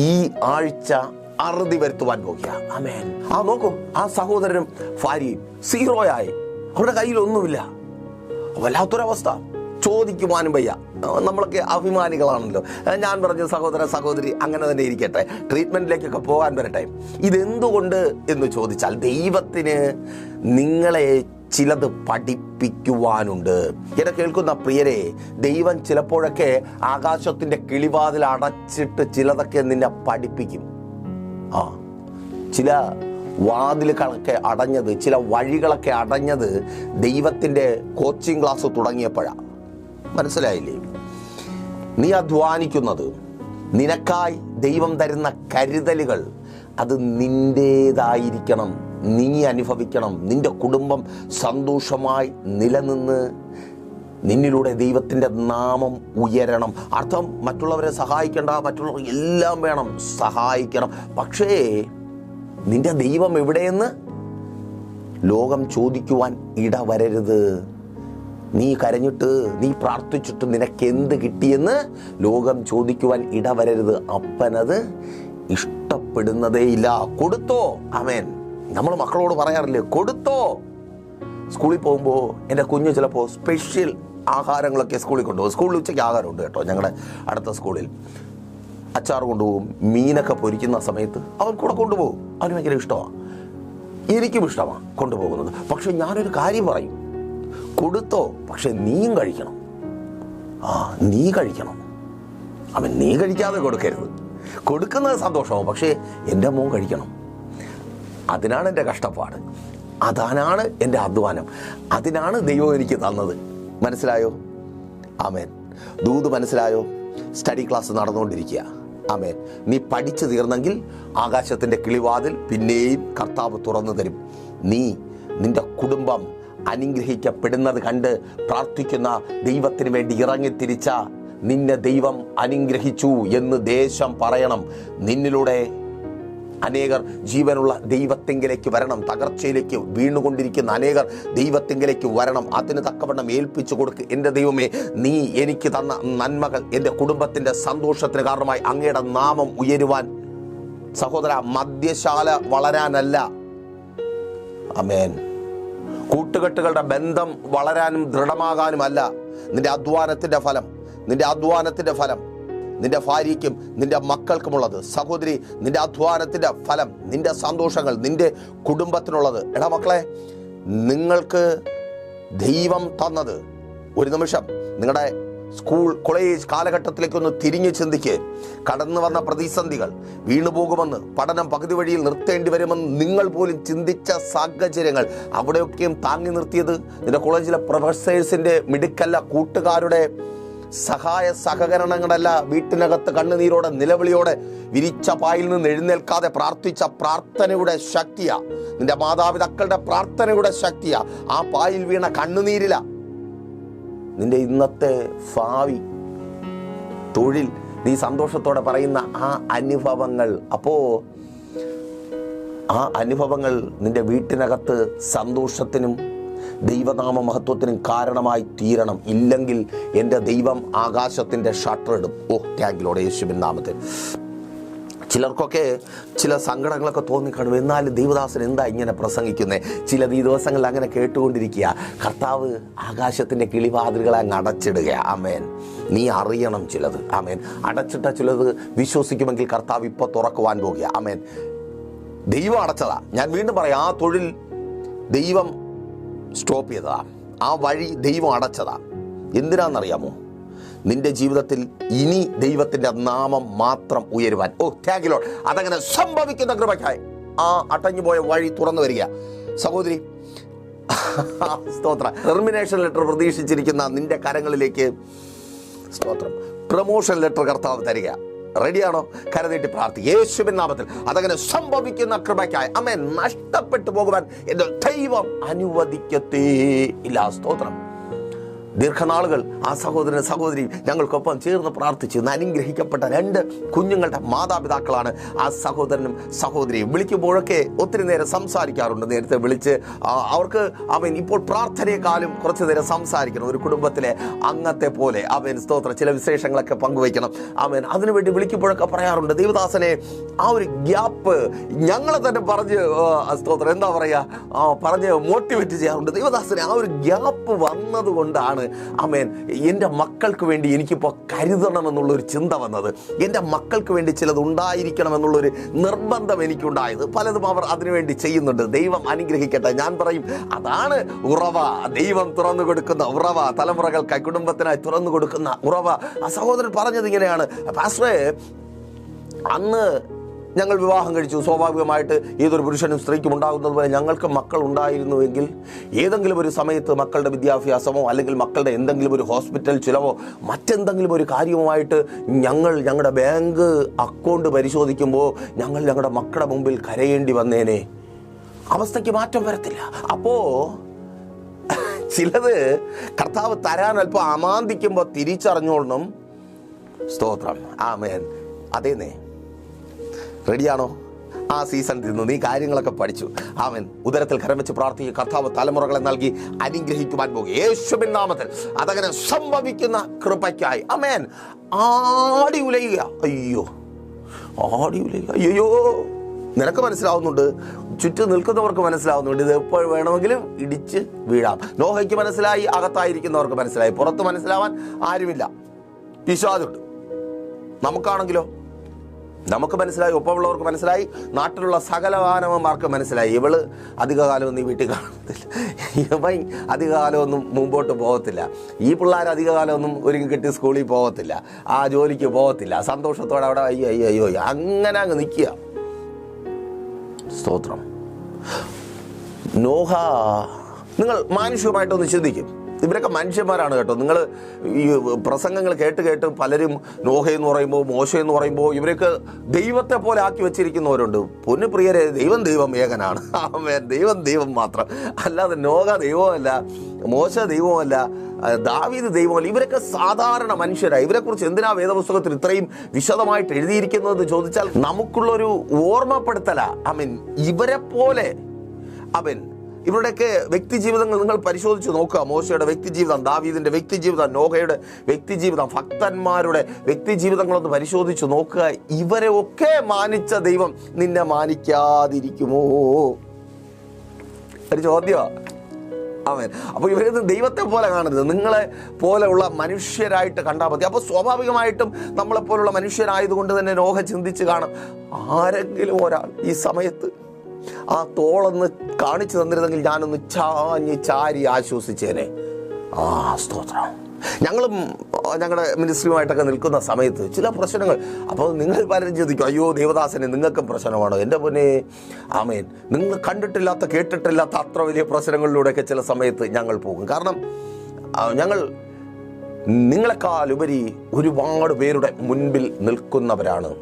ഈ ആഴ്ച അറുതി വരുത്തുവാൻ പോകുക. ആമേൻ. നോക്കൂ, ആ സഹോദരനും ഭാര്യയും സീറോയായി, അവരുടെ കയ്യിലൊന്നുമില്ല. വല്ലാത്തൊരവസ്ഥ, ചോദിക്കുവാനും വയ്യ. നമ്മളൊക്കെ അഭിമാനികളാണല്ലോ. ഞാൻ പറഞ്ഞു, സഹോദര സഹോദരി അങ്ങനെ തന്നെ ഇരിക്കട്ടെ, ട്രീറ്റ്മെൻറ്റിലേക്കൊക്കെ പോകാൻ വരട്ടെ. ഇതെന്തുകൊണ്ട് എന്ന് ചോദിച്ചാൽ, ദൈവത്തിന് നിങ്ങളെ ചിലത് പഠിപ്പിക്കുവാനുണ്ട്. എന്നെ കേൾക്കുന്ന പ്രിയരെ, ദൈവം ചിലപ്പോഴൊക്കെ ആകാശത്തിൻ്റെ കിളിവാതിൽ അടച്ചിട്ട് ചിലതൊക്കെ നിന്നെ പഠിപ്പിക്കും. ചില വാതിലുകളൊക്കെ അടഞ്ഞത്, ചില വഴികളൊക്കെ അടഞ്ഞത് ദൈവത്തിൻ്റെ കോച്ചിങ് ക്ലാസ് തുടങ്ങിയപ്പോഴാണ്. മനസ്സിലായില്ലേ? നീ അധ്വാനിക്കുന്നത്, നിനക്കായി ദൈവം തരുന്ന കരുതലുകൾ, അത് നിൻ്റേതായിരിക്കണം, നീ അനുഭവിക്കണം. നിന്റെ കുടുംബം സന്തോഷമായി നിലനിന്ന് നിന്നിലൂടെ ദൈവത്തിൻ്റെ നാമം ഉയരണം. അർത്ഥം, മറ്റുള്ളവരെ സഹായിക്കേണ്ട, മറ്റുള്ളവർ എല്ലാം വേണം, സഹായിക്കണം. പക്ഷേ നിന്റെ ദൈവം എവിടെയെന്ന് ലോകം ചോദിക്കുവാൻ ഇടവരരുത്. നീ കരഞ്ഞിട്ട്, നീ പ്രാർത്ഥിച്ചിട്ട് നിനക്കെന്ത് കിട്ടിയെന്ന് ലോകം ചോദിക്കുവാൻ ഇടവരരുത്. അപ്പനത് ഇഷ്ടപ്പെടുന്നതേയില്ല. കൊടുത്തോ. ആമേൻ. നമ്മൾ മക്കളോട് പറയാറില്ലേ, കൊടുത്തോ. സ്കൂളിൽ പോകുമ്പോൾ എൻ്റെ കുഞ്ഞ് ചിലപ്പോൾ സ്പെഷ്യൽ ആഹാരങ്ങളൊക്കെ സ്കൂളിൽ കൊണ്ടുപോകും. സ്കൂളിൽ ഉച്ചയ്ക്ക് ആഹാരമുണ്ട് കേട്ടോ. ഞങ്ങളുടെ അടുത്ത സ്കൂളിൽ അച്ചാർ കൊണ്ടുപോകും. മീനൊക്കെ പൊരിക്കുന്ന സമയത്ത് അവൻ കൂടെ കൊണ്ടുപോകും. അവന് ഭയങ്കര ഇഷ്ടമാണ്, എനിക്കും ഇഷ്ടമാണ് കൊണ്ടുപോകുന്നത്. പക്ഷെ ഞാനൊരു കാര്യം പറയും, കൊടുത്തോ, പക്ഷെ നീയും കഴിക്കണം. നീ കഴിക്കണം. അവൻ നീ കഴിക്കാതെ കൊടുക്കരുത്. കൊടുക്കുന്നത് സന്തോഷമാവും, പക്ഷേ എൻ്റെ മോൻ കഴിക്കണം. അതിനാണ് എൻ്റെ കഷ്ടപ്പാട്, അതാണ് എൻ്റെ അധ്വാനം, അതിനാണ് ദൈവം എനിക്ക് തന്നത്. മനസ്സിലായോ? ആമേൻ. ദൂത് മനസ്സിലായോ? സ്റ്റഡി ക്ലാസ് നടന്നുകൊണ്ടിരിക്കുക. ആമേൻ. നീ പഠിച്ചു തീർന്നെങ്കിൽ ആകാശത്തിൻ്റെ കിളിവാതിൽ പിന്നെയും കർത്താവ് തുറന്നു തരും. നിന്റെ കുടുംബം അനുഗ്രഹിക്കപ്പെടുന്നത് കണ്ട് പ്രാർത്ഥിക്കുന്ന, ദൈവത്തിന് വേണ്ടി ഇറങ്ങിത്തിരിച്ച നിന്നെ ദൈവം അനുഗ്രഹിച്ചു എന്ന് ദേശം പറയണം. നിന്നിലൂടെ അനേകർ ജീവനുള്ള ദൈവത്തിങ്കിലേക്ക് വരണം. തകർച്ചയിലേക്ക് വീണുകൊണ്ടിരിക്കുന്ന അനേകർ ദൈവത്തിങ്കിലേക്ക് വരണം. അതിന് തക്കവണ്ണം ഏൽപ്പിച്ചു കൊടുക്ക്. എൻ്റെ ദൈവമേ, നീ എനിക്ക് തന്ന നന്മകൾ എൻ്റെ കുടുംബത്തിൻ്റെ സന്തോഷത്തിന് കാരണമായി അങ്ങയുടെ നാമം ഉയരുവാൻ. സഹോദര, മദ്യശാല വളരാനല്ല. ആമേൻ. കൂട്ടുകെട്ടുകളുടെ ബന്ധം വളരാനും ദൃഢമാകാനുമല്ല. നിന്റെ അധ്വാനത്തിൻ്റെ ഫലം, നിന്റെ ഭാര്യയ്ക്കും നിന്റെ മക്കൾക്കുമുള്ളത്. സഹോദരി, നിന്റെ അധ്വാനത്തിൻ്റെ ഫലം, നിന്റെ സന്തോഷങ്ങൾ നിന്റെ കുടുംബത്തിനുള്ളത്. എടാ മക്കളെ, നിങ്ങൾക്ക് ദൈവം തന്നത്, ഒരു നിമിഷം നിങ്ങളുടെ സ്കൂൾ കോളേജ് കാലഘട്ടത്തിലേക്കൊന്ന് തിരിഞ്ഞു ചിന്തിക്ക്. കടന്നു വന്ന പ്രതിസന്ധികൾ, വീണുപോകുമെന്ന്, പഠനം പകുതി വഴിയിൽ നിർത്തേണ്ടി വരുമെന്ന് നിങ്ങൾ പോലും ചിന്തിച്ച സാഹചര്യങ്ങൾ, അവിടെയൊക്കെയും താങ്ങി നിർത്തിയത് നിന്റെ കോളേജിലെ പ്രൊഫസേഴ്സിൻ്റെ മിടുക്കല്ല, കൂട്ടുകാരുടെ സഹായ സഹകരണങ്ങളല്ല, വീട്ടിനകത്ത് കണ്ണുനീരോടെ നിലവിളിയോടെ വിരിച്ച പായിൽ നിന്ന് എഴുന്നേൽക്കാതെ പ്രാർത്ഥിച്ച പ്രാർത്ഥനയുടെ ശക്തിയാ, നിന്റെ മാതാപിതാക്കളുടെ പ്രാർത്ഥനയുടെ ശക്തിയാ, ആ പായിൽ വീണ കണ്ണുനീരില നിന്റെ ഇന്നത്തെ ഭാവി, തൊഴിൽ, നീ സന്തോഷത്തോടെ പറയുന്ന ആ അനുഭവങ്ങൾ. അപ്പോൾ ആ അനുഭവങ്ങൾ നിന്റെ വീട്ടിനകത്ത് സന്തോഷത്തിനും ദൈവനാമ മഹത്വത്തിനും കാരണമായി തീരണം. ഇല്ലെങ്കിൽ എൻ്റെ ദൈവം ആകാശത്തിൻ്റെ ഷട്ടർ ഇടും. താങ്ക് യു ലോർഡ്, യേശുവിൻ നാമത്തിൽ. ചിലർക്കൊക്കെ ചില സങ്കടങ്ങളൊക്കെ തോന്നിക്കാണും. എന്നാലും ദൈവദാസൻ എന്താ ഇങ്ങനെ പ്രസംഗിക്കുന്നത്? ചിലത് ഈ ദിവസങ്ങളിൽ അങ്ങനെ കേട്ടുകൊണ്ടിരിക്കുക. കർത്താവ് ആകാശത്തിൻ്റെ കിളിവാതിലുകളെ അങ്ങ് അടച്ചിടുക. ആമേൻ. നീ അറിയണം ചിലത്. ആമേൻ. അടച്ചിട്ട ചിലത് വിശ്വസിക്കുമെങ്കിൽ കർത്താവ് ഇപ്പോൾ തുറക്കുവാൻ പോകുക. ആമേൻ. ദൈവം അടച്ചതാ. ഞാൻ വീണ്ടും പറയാം, ആ തൊഴിൽ ദൈവം സ്റ്റോപ്പ് ചെയ്തതാ, ആ വഴി ദൈവം അടച്ചതാ. എന്തിനാണെന്നറിയാമോ? നിന്റെ ജീവിതത്തിൽ ഇനി ദൈവത്തിൻ്റെ നാമം മാത്രം ഉയരുവാൻ. Thank you Lord. അതങ്ങനെ സംഭവിക്കുന്ന കൃപയ്ക്കായി ആ അടഞ്ഞുപോയ വഴി തുറന്നു വരിക. സഹോദരി, സ്തോത്രം. ടെർമിനേഷൻ ലെറ്റർ പ്രതീക്ഷിച്ചിരിക്കുന്ന നിന്റെ കരങ്ങളിലേക്ക് സ്തോത്രം, പ്രമോഷൻ ലെറ്റർ കർത്താവ് തരിക. റെഡിയാണോ? കരനീട്ടി പ്രാർത്ഥിക്കുക യേശുവിൻ നാമത്തിൽ. അതങ്ങനെ സംഭവിക്കുന്ന കൃപയ്ക്കായി. ആമേൻ. നഷ്ടപ്പെട്ടു പോകുവാൻ എൻ്റെ ദൈവം അനുവദിക്കത്തേ ഇല്ല. സ്തോത്രം. ദീർഘനാളുകൾ ആ സഹോദരനും സഹോദരിയും ഞങ്ങൾക്കൊപ്പം ചേർന്ന് പ്രാർത്ഥിച്ചു. ഇന്ന് അനുഗ്രഹിക്കപ്പെട്ട 2 കുഞ്ഞുങ്ങളുടെ മാതാപിതാക്കളാണ് ആ സഹോദരനും സഹോദരിയും. വിളിക്കുമ്പോഴൊക്കെ ഒത്തിരി നേരം സംസാരിക്കാറുണ്ട്. നേരത്തെ വിളിച്ച് അവർക്ക് ഇപ്പോൾ പ്രാർത്ഥനയെക്കാളും കുറച്ച് നേരം സംസാരിക്കണം, ഒരു കുടുംബത്തിലെ അംഗത്തെ പോലെ. സ്തോത്രം, ചില വിശേഷങ്ങളൊക്കെ പങ്കുവയ്ക്കണം. അതിനുവേണ്ടി വിളിക്കുമ്പോഴൊക്കെ പറയാറുണ്ട്, ദൈവദാസനെ ആ ഒരു ഗ്യാപ്പ് ഞങ്ങളെ തന്നെ പറഞ്ഞ് സ്തോത്രം എന്താ പറയുക പറഞ്ഞ് മോട്ടിവേറ്റ് ചെയ്യാറുണ്ട്. ദൈവദാസനെ ആ ഒരു ഗ്യാപ്പ് വന്നത് കൊണ്ടാണ് എൻ്റെ മക്കൾക്ക് വേണ്ടി എനിക്കിപ്പോൾ കരുതണമെന്നുള്ളൊരു ചിന്ത വന്നത്. എൻ്റെ മക്കൾക്ക് വേണ്ടി ചിലത് ഉണ്ടായിരിക്കണമെന്നുള്ളൊരു നിർബന്ധം എനിക്കുണ്ടായത്. പലതും അവർ അതിനുവേണ്ടി ചെയ്യുന്നുണ്ട്. ദൈവം അനുഗ്രഹിക്കട്ടെ. ഞാൻ പറയും, അതാണ് ഉറവ. ദൈവം തുറന്നു കൊടുക്കുന്ന ഉറവ, തലമുറകൾക്കായി കുടുംബത്തിനായി തുറന്നു കൊടുക്കുന്ന ഉറവ. ആ സഹോദരൻ പറഞ്ഞത് ഇങ്ങനെയാണ്, പാസ്റ്ററെ, അന്ന് ഞങ്ങൾ വിവാഹം കഴിച്ചു. സ്വാഭാവികമായിട്ട് ഏതൊരു പുരുഷനും സ്ത്രീക്കും ഉണ്ടാകുന്നത് പോലെ ഞങ്ങൾക്ക് മക്കൾ ഉണ്ടായിരുന്നുവെങ്കിൽ ഏതെങ്കിലും ഒരു സമയത്ത് മക്കളുടെ വിദ്യാഭ്യാസമോ അല്ലെങ്കിൽ മക്കളുടെ എന്തെങ്കിലും ഒരു ഹോസ്പിറ്റൽ ചിലവോ മറ്റെന്തെങ്കിലും ഒരു കാര്യവുമായിട്ട് ഞങ്ങളുടെ ബാങ്ക് അക്കൗണ്ട് പരിശോധിക്കുമ്പോൾ ഞങ്ങളുടെ മക്കളുടെ മുമ്പിൽ കരയേണ്ടി വന്നേനെ. അവസ്ഥയ്ക്ക് മാറ്റം വരത്തില്ല. അപ്പോൾ ചിലത് കർത്താവ് തരാൻ അല്പം അമാന്തിക്കുമ്പോൾ തിരിച്ചറിഞ്ഞോളണം. സ്തോത്രം, ആമേൻ. അതേന്നേ, റെഡിയാണോ? ആ സീസൺ തിന്നു, നീ കാര്യങ്ങളൊക്കെ പഠിച്ചു. അവൻ ഉദരത്തിൽ കരം വെച്ച് പ്രാർത്ഥിക്കുക, കർത്താവ് തലമുറകളെ നൽകി അനുഗ്രഹിക്കുവാൻ പോകും യേശുവിൻ നാമത്തിൽ. അതങ്ങനെ സംഭവിക്കുന്ന കൃപയ്ക്കായി ആമേൻ. ആടി ഉലയുക, അയ്യോ ആടി ഉലയുക, അയ്യോ. നിനക്ക് മനസ്സിലാവുന്നുണ്ട്, ചുറ്റും നിൽക്കുന്നവർക്ക് മനസ്സിലാവുന്നുണ്ട്, ഇത് എപ്പോൾ വേണമെങ്കിലും ഇടിച്ച് വീഴാം. നോഹയ്ക്ക് മനസ്സിലായി, അകത്തായിരിക്കുന്നവർക്ക് മനസ്സിലായി, പുറത്ത് മനസ്സിലാവാൻ ആരുമില്ല, പിശാചുണ്ട്. നമുക്കാണെങ്കിലോ നമുക്ക് മനസ്സിലായി, ഒപ്പമുള്ളവർക്ക് മനസ്സിലായി, നാട്ടിലുള്ള സകല മാനവന്മാർക്ക് മനസ്സിലായി, ഇവള് അധികകാലമൊന്നും ഈ വീട്ടിൽ കാണത്തില്ല, ഇവൻ അധികകാലമൊന്നും മുമ്പോട്ട് പോകത്തില്ല, ഈ പിള്ളേർ അധികകാലമൊന്നും ഒരുങ്ങി കെട്ടി സ്കൂളിൽ പോകത്തില്ല, ആ ജോലിക്ക് പോകത്തില്ല, സന്തോഷത്തോടെ അവിടെ അയ്യോ അയ്യോ അയ്യോ അങ്ങനെ അങ്ങ് നിൽക്കുക. സ്തോത്രം. നോഹ, നിങ്ങൾ മാനുഷികമായിട്ടൊന്ന് ചിന്തിക്കും, ഇവരൊക്കെ മനുഷ്യന്മാരാണ് കേട്ടോ. നിങ്ങൾ ഈ പ്രസംഗങ്ങൾ കേട്ട് പലരും നോഹ എന്ന് പറയുമ്പോൾ, മോശ എന്ന് പറയുമ്പോൾ ഇവരൊക്കെ ദൈവത്തെ പോലെ ആക്കി വെച്ചിരിക്കുന്നവരുണ്ട്. പൊന്നു പ്രിയരെ, ദൈവം ഏകനാണ്. ദൈവം മാത്രം, അല്ലാതെ നോഹ ദൈവമല്ല, മോശ ദൈവമല്ല, ദാവീദ് ദൈവമല്ല. ഇവരൊക്കെ സാധാരണ മനുഷ്യരാണ്. ഇവരെക്കുറിച്ച് എന്തിനാ വേദപുസ്തകത്തിൽ ഇത്രയും വിശദമായിട്ട് എഴുതിയിരിക്കുന്നതെന്ന് ചോദിച്ചാൽ നമുക്കുള്ളൊരു ഓർമ്മപ്പെടുത്തല. ഇവരെ പോലെ ഇവരുടെയൊക്കെ വ്യക്തി ജീവിതങ്ങൾ നിങ്ങൾ പരിശോധിച്ച് നോക്കുക. മോശയുടെ വ്യക്തിജീവിതം, ദാവീദിന്റെ വ്യക്തിജീവിതം, നോഹയുടെ വ്യക്തിജീവിതം, ഭക്തന്മാരുടെ വ്യക്തിജീവിതങ്ങളൊന്ന് പരിശോധിച്ച് നോക്കുക. ഇവരെ ഒക്കെ മാനിച്ച ദൈവം നിന്നെ മാനിക്കാതിരിക്കുമോ? ഒരു ചോദ്യമാണ്. അപ്പോൾ ഇവരൊന്നും ദൈവത്തെ പോലെ കാണരുത്, നിങ്ങളെ പോലെയുള്ള മനുഷ്യരായിട്ട് കണ്ടാൽ മതി. അപ്പോൾ സ്വാഭാവികമായിട്ടും നമ്മളെപ്പോലുള്ള മനുഷ്യരായതുകൊണ്ട് തന്നെ നോഹ ചിന്തിച്ച് കാണും, ആരെങ്കിലും ഒരാൾ ഈ സമയത്ത് ആ തോളൊന്ന് കാണിച്ചു തന്നിരുന്നെങ്കിൽ ഞാനൊന്ന് ചാരി ആശ്വസിച്ചേനെ. സ്തോത്രം. ഞങ്ങളും ഞങ്ങളുടെ മിനിസ്ട്രിയുമായിട്ടൊക്കെ നിൽക്കുന്ന സമയത്ത് ചില പ്രശ്നങ്ങൾ, അപ്പോൾ നിങ്ങൾ പലരും ചിന്തിക്കും, അയ്യോ ദേവദാസനെ നിങ്ങൾക്കും പ്രശ്നമാണോ? എൻ്റെ പൊന്നെ, ആമേൻ. നിങ്ങൾ കണ്ടിട്ടില്ലാത്ത കേട്ടിട്ടില്ലാത്ത അത്ര വലിയ പ്രശ്നങ്ങളിലൂടെയൊക്കെ ചില സമയത്ത് ഞങ്ങൾ പോകും. കാരണം ഞങ്ങൾ നിങ്ങളെക്കാൾ ഉപരി ഒരുപാട് പേരുടെ മുൻപിൽ നിൽക്കുന്നവരാണ്.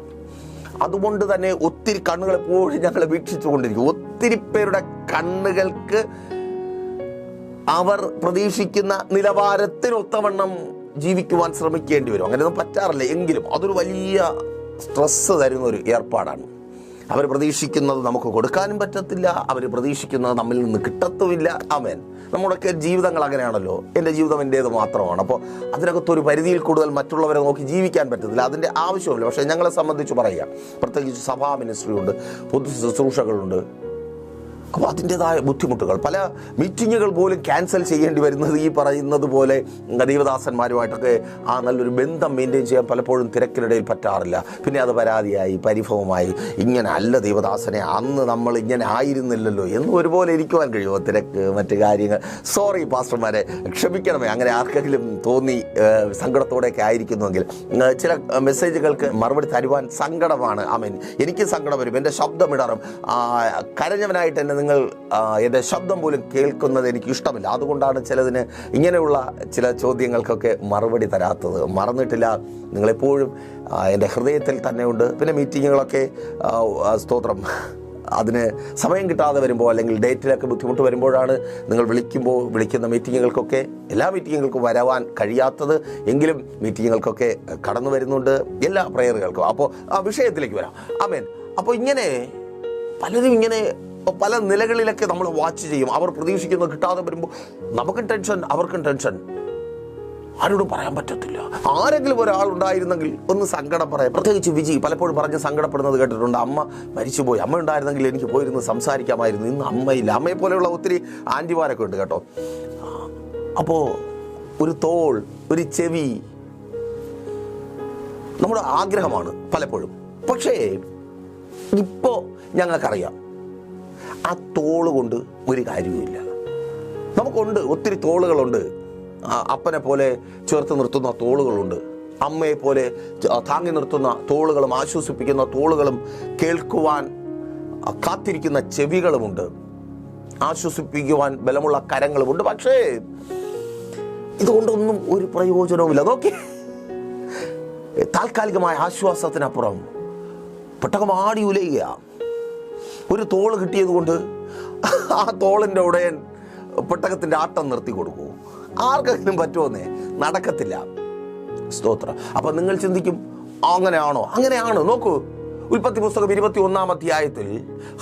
അതുകൊണ്ട് തന്നെ ഒത്തിരി കണ്ണുകൾ എപ്പോഴും ഞങ്ങളെ വീക്ഷിച്ചു കൊണ്ടിരിക്കും. ഒത്തിരി പേരുടെ കണ്ണുകൾക്ക് അവർ പ്രതീക്ഷിക്കുന്ന നിലവാരത്തിനൊത്തവണ്ണം ജീവിക്കുവാൻ ശ്രമിക്കേണ്ടി വരും. അങ്ങനെയൊന്നും പറ്റാറില്ല, എങ്കിലും അതൊരു വലിയ സ്ട്രെസ് തരുന്ന ഒരു ഏർപ്പാടാണ്. അവർ പ്രതീക്ഷിക്കുന്നത് നമുക്ക് കൊടുക്കാനും പറ്റത്തില്ല, അവർ പ്രതീക്ഷിക്കുന്നത് നമ്മിൽ നിന്ന് കിട്ടത്തുമില്ല. ആമേൻ. നമ്മുടെയൊക്കെ ജീവിതങ്ങൾ അങ്ങനെയാണല്ലോ. എൻ്റെ ജീവിതം എൻ്റേത് മാത്രമാണ്. അപ്പോൾ അതിനകത്തൊരു പരിധിയിൽ കൂടുതൽ മറ്റുള്ളവരെ നോക്കി ജീവിക്കാൻ പറ്റത്തില്ല, അതിൻ്റെ ആവശ്യമില്ല. പക്ഷേ ഞങ്ങളെ സംബന്ധിച്ച് പറയുക, പ്രത്യേകിച്ച് സഭാ മിനിസ്ട്രിയുണ്ട്, പൊതു ശുശ്രൂഷകളുണ്ട്. അപ്പോൾ അതിൻ്റെതായ ബുദ്ധിമുട്ടുകൾ, പല മീറ്റിങ്ങുകൾ പോലും ക്യാൻസൽ ചെയ്യേണ്ടി വരുന്നത് ഈ പറയുന്നത് പോലെ ദൈവദാസന്മാരുമായിട്ടൊക്കെ ആ നല്ലൊരു ബന്ധം മെയിൻറ്റെയിൻ ചെയ്യാൻ പലപ്പോഴും തിരക്കിനിടയിൽ പറ്റാറില്ല. പിന്നെ അത് പരാതിയായി, പരിഭവമായി, ഇങ്ങനെ അല്ല ദൈവദാസനെ, അന്ന് നമ്മൾ ഇങ്ങനെ ആയിരുന്നില്ലല്ലോ എന്ന് ഒരുപോലെ ഇരിക്കുവാൻ കഴിയുമോ? തിരക്ക്, മറ്റു കാര്യങ്ങൾ. സോറി പാസ്റ്റർമാരെ, ക്ഷമിക്കണമേ അങ്ങനെ ആർക്കെങ്കിലും തോന്നി സങ്കടത്തോടെയൊക്കെ ആയിരിക്കുന്നുവെങ്കിൽ. ചില മെസ്സേജുകൾക്ക് മറുപടി തരുവാൻ സങ്കടമാണ്. എനിക്ക് സങ്കടം വരും, എൻ്റെ ശബ്ദമിടറും, കരഞ്ഞവനായിട്ട് എന്നെ നിങ്ങൾ എൻ്റെ ശബ്ദം പോലും കേൾക്കുന്നത് എനിക്ക് ഇഷ്ടമില്ല. അതുകൊണ്ടാണ് ചിലതിന് ഇങ്ങനെയുള്ള ചില ചോദ്യങ്ങൾക്കൊക്കെ മറുപടി തരാത്തത്. മറന്നിട്ടില്ല, നിങ്ങളെപ്പോഴും എൻ്റെ ഹൃദയത്തിൽ തന്നെ ഉണ്ട്. പിന്നെ മീറ്റിങ്ങുകളൊക്കെ സ്തോത്രം അതിന് സമയം കിട്ടാതെ വരുമ്പോൾ അല്ലെങ്കിൽ ഡേറ്റിലൊക്കെ ബുദ്ധിമുട്ട് വരുമ്പോഴാണ് നിങ്ങൾ വിളിക്കുന്ന മീറ്റിങ്ങുകൾക്കൊക്കെ എല്ലാ മീറ്റിങ്ങുകൾക്കും വരാൻ കഴിയാത്തത്. എങ്കിലും മീറ്റിങ്ങുകൾക്കൊക്കെ കടന്നു വരുന്നുണ്ട് എല്ലാ പ്രയറുകൾക്കും. അപ്പോൾ ആ വിഷയത്തിലേക്ക് വരാം. ആമേൻ. അപ്പോൾ ഇങ്ങനെ പലരും ഇങ്ങനെ പല നിലകളിലൊക്കെ നമ്മൾ വാച്ച് ചെയ്യും. അവർ പ്രതീക്ഷിക്കുന്നത് കിട്ടാതെ വരുമ്പോൾ നമുക്കും ടെൻഷൻ, അവർക്കും ടെൻഷൻ. ആരോടും പറയാൻ പറ്റത്തില്ല. ആരെങ്കിലും ഒരാളുണ്ടായിരുന്നെങ്കിൽ ഒന്ന് സങ്കടം പറയാം. പ്രത്യേകിച്ച് വിജി പലപ്പോഴും പറഞ്ഞ് സങ്കടപ്പെടുന്നത് കേട്ടിട്ടുണ്ട്. അമ്മ മരിച്ചുപോയി, അമ്മ ഉണ്ടായിരുന്നെങ്കിൽ എനിക്ക് പോയിരുന്ന് സംസാരിക്കാമായിരുന്നു. ഇന്ന് അമ്മയില്ല. അമ്മയെ പോലെയുള്ള ഒത്തിരി ആൻറ്റിമാരൊക്കെ ഉണ്ട് കേട്ടോ. അപ്പോൾ ഒരു തോൾ, ഒരു ചെവി നമ്മുടെ ആഗ്രഹമാണ് പലപ്പോഴും. പക്ഷേ ഇപ്പോൾ ഞങ്ങൾക്കറിയാം ആ തോള് കൊണ്ട് ഒരു കാര്യവുമില്ല. നമുക്കുണ്ട്, ഒത്തിരി തോളുകളുണ്ട്. അപ്പനെ പോലെ ചേർത്ത് നിർത്തുന്ന തോളുകളുണ്ട്, അമ്മയെ പോലെ താങ്ങി നിർത്തുന്ന തോളുകളും ആശ്വസിപ്പിക്കുന്ന തോളുകളും കേൾക്കുവാൻ കാത്തിരിക്കുന്ന ചെവികളുമുണ്ട്, ആശ്വസിപ്പിക്കുവാൻ ബലമുള്ള കരങ്ങളുമുണ്ട്. പക്ഷേ ഇതുകൊണ്ടൊന്നും ഒരു പ്രയോജനവുമില്ല. നോക്കി, താൽക്കാലികമായ ആശ്വാസത്തിനപ്പുറം പെട്ടകം ആടി ഉലയുക. ഒരു തോള് കിട്ടിയത് കൊണ്ട് ആ തോളിൻ്റെ ഉടയൻ പെട്ടകത്തിൻ്റെ ആട്ടം നിർത്തി കൊടുക്കൂ. ആർക്കെങ്കിലും പറ്റുമെന്നേ? നടക്കത്തില്ല. സ്തോത്രം. അപ്പം നിങ്ങൾ ചിന്തിക്കും, അങ്ങനെയാണോ? അങ്ങനെയാണ്. നോക്കൂ, ഉൽപ്പത്തി പുസ്തകം 21-ാം അധ്യായത്തിൽ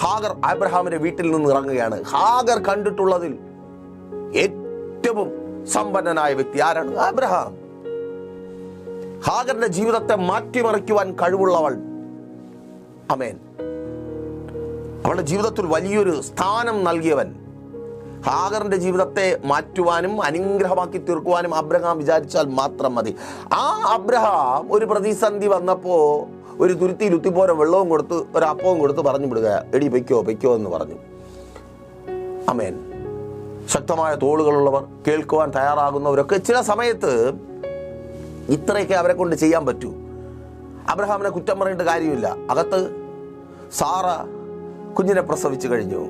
ഹാഗർ അബ്രഹാമിന്റെ വീട്ടിൽ നിന്ന് ഇറങ്ങുകയാണ്. ഹാഗർ കണ്ടിട്ടുള്ളതിൽ ഏറ്റവും സമ്പന്നനായ വ്യക്തി ആരാണ്? അബ്രഹാം. ഹാഗറിന്റെ ജീവിതത്തെ മാറ്റിമറിക്കുവാൻ കഴിവുള്ളവൾ. ആമേൻ. അവളുടെ ജീവിതത്തിൽ വലിയൊരു സ്ഥാനം നൽകിയവൻ. ഹാഗറിന്റെ ജീവിതത്തെ മാറ്റുവാനും അനുഗ്രഹമാക്കി തീർക്കുവാനും അബ്രഹാം വിചാരിച്ചാൽ മാത്രം മതി. ആ അബ്രഹാം ഒരു പ്രതിസന്ധി വന്നപ്പോൾ ഒരു തുരുത്തിയിൽ ഉത്തിപ്പോരെ വെള്ളവും കൊടുത്ത് ഒരു അപ്പവും കൊടുത്ത് പറഞ്ഞു വിടുക, എടി പൊയ്ക്കോ എന്ന് പറഞ്ഞു. ആമേൻ. ശക്തമായ തോളുകളുള്ളവർ, കേൾക്കുവാൻ തയ്യാറാകുന്നവരൊക്കെ ചില സമയത്ത് ഇത്രയൊക്കെ അവരെ കൊണ്ട് ചെയ്യാൻ പറ്റൂ. അബ്രഹാമിനെ കുറ്റം പറഞ്ഞിട്ട് കാര്യമില്ല. അകത്ത് സാറ കുഞ്ഞിനെ പ്രസവിച്ചു കഴിഞ്ഞു.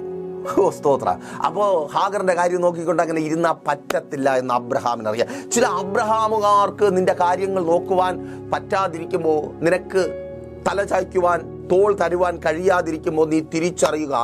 സ്തോത്ര. അപ്പോൾ ഹാഗറിന്റെ കാര്യം നോക്കിക്കൊണ്ട് അങ്ങനെ ഇരുന്നാ പറ്റത്തില്ല എന്ന് അബ്രഹാമിനറിയാം. ചില അബ്രഹാമുകാർക്ക് നിന്റെ കാര്യങ്ങൾ നോക്കുവാൻ പറ്റാതിരിക്കുമ്പോൾ, നിനക്ക് തലചായ്ക്കുവാൻ തോൾ തരുവാൻ കഴിയാതിരിക്കുമ്പോൾ നീ തിരിച്ചറിയുക,